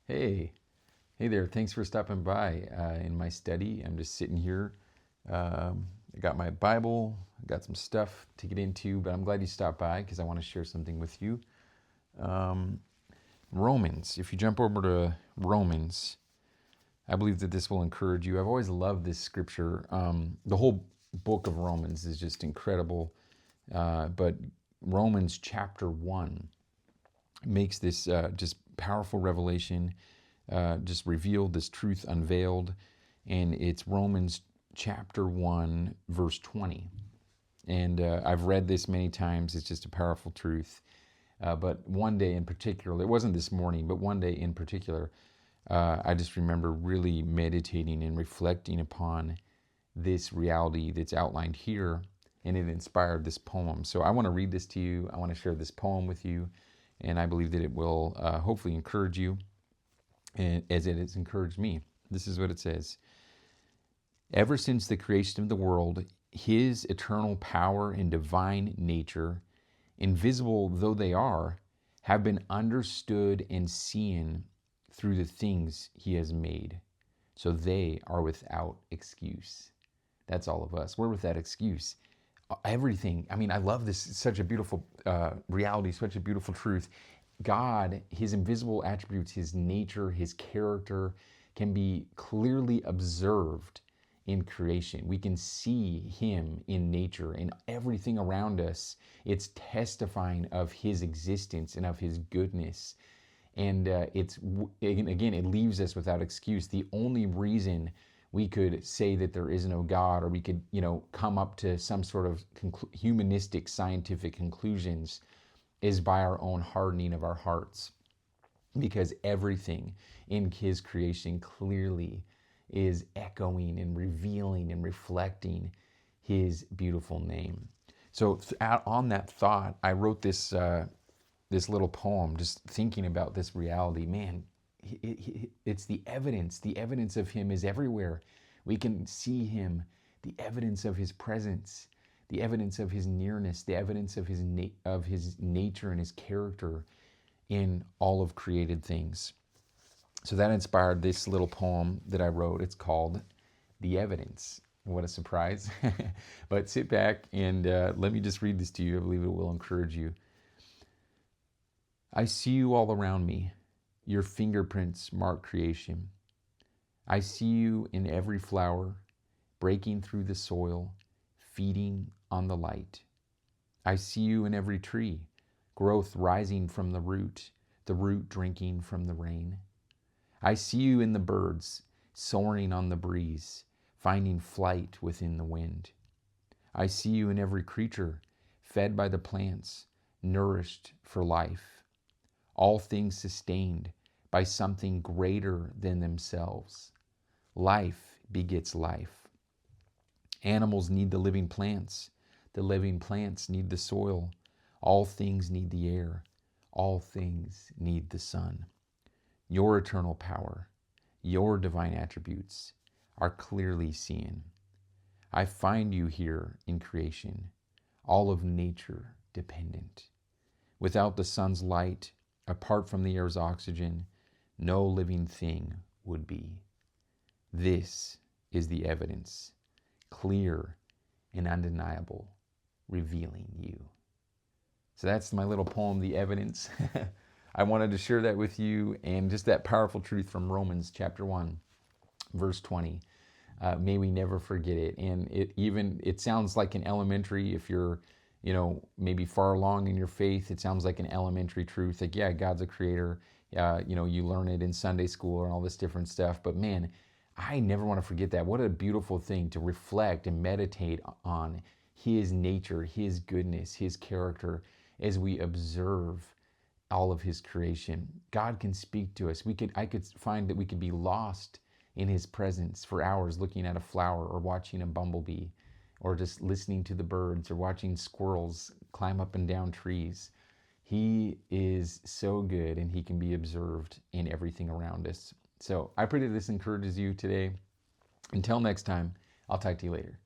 Hey, hey there. Thanks for stopping by in my study. I'm just sitting here. I got my Bible, I got some stuff to get into, but I'm glad you stopped by because I want to share something with you. Um, Romans, if you jump over to Romans, I believe that this will encourage you. I've always loved this scripture. The whole book of Romans is just incredible, but Romans chapter 1 makes this just powerful revelation, just revealed, this truth unveiled. And it's Romans chapter 1, verse 20. And I've read this many times. It's just a powerful truth. But one day in particular, it wasn't this morning, but one day in particular, I just remember really meditating and reflecting upon this reality that's outlined here, and it inspired this poem. So I want to read this to you. I want to share this poem with you, and I believe that it will hopefully encourage you as it has encouraged me. This is what it says. Ever since the creation of the world, his eternal power and divine nature, invisible though they are, have been understood and seen through the things he has made. So they are without excuse. That's all of us. We're without excuse. Everything. I mean, I love this. It's such a beautiful reality, such a beautiful truth. God, his invisible attributes, his nature, his character can be clearly observed in creation. We can see him in nature and everything around us. It's testifying of his existence and of his goodness. And again, it leaves us without excuse. The only reason we could say that there is no God, or we could, come up to some sort of humanistic scientific conclusions, is by our own hardening of our hearts. Because everything in his creation clearly is echoing and revealing and reflecting his beautiful name. So on that thought, I wrote this little poem, just thinking about this reality. Man, it's the evidence. The evidence of him is everywhere. We can see him, the evidence of his presence, the evidence of his nearness, the evidence of his nature and his character in all of created things. So that inspired this little poem that I wrote. It's called The Evidence. What a surprise. But sit back and let me just read this to you. I believe it will encourage you. I see you all around me. Your fingerprints mark creation. I see you in every flower, breaking through the soil, feeding on the light. I see you in every tree, growth rising from the root drinking from the rain. I see you in the birds, soaring on the breeze, finding flight within the wind. I see you in every creature, fed by the plants, nourished for life. All things sustained by something greater than themselves. Life begets life. Animals need the living plants. The living plants need the soil. All things need the air. All things need the sun. Your eternal power, your divine attributes are clearly seen. I find you here in creation, all of nature dependent. Without the sun's light, apart from the air's oxygen, no living thing would be. This is the evidence, clear and undeniable, revealing you. So that's my little poem, The Evidence. I wanted to share that with you, and just that powerful truth from Romans chapter 1, verse 20. May we never forget it. And it sounds like an elementary, if you're, maybe far along in your faith, it sounds like an elementary truth. Like, yeah, God's a creator. You learn it in Sunday school and all this different stuff. But man, I never want to forget that. What a beautiful thing to reflect and meditate on his nature, his goodness, his character as we observe all of his creation. God can speak to us. I could find that we could be lost in his presence for hours looking at a flower or watching a bumblebee or just listening to the birds or watching squirrels climb up and down trees. He is so good, and he can be observed in everything around us. So I pray that this encourages you today. Until next time, I'll talk to you later.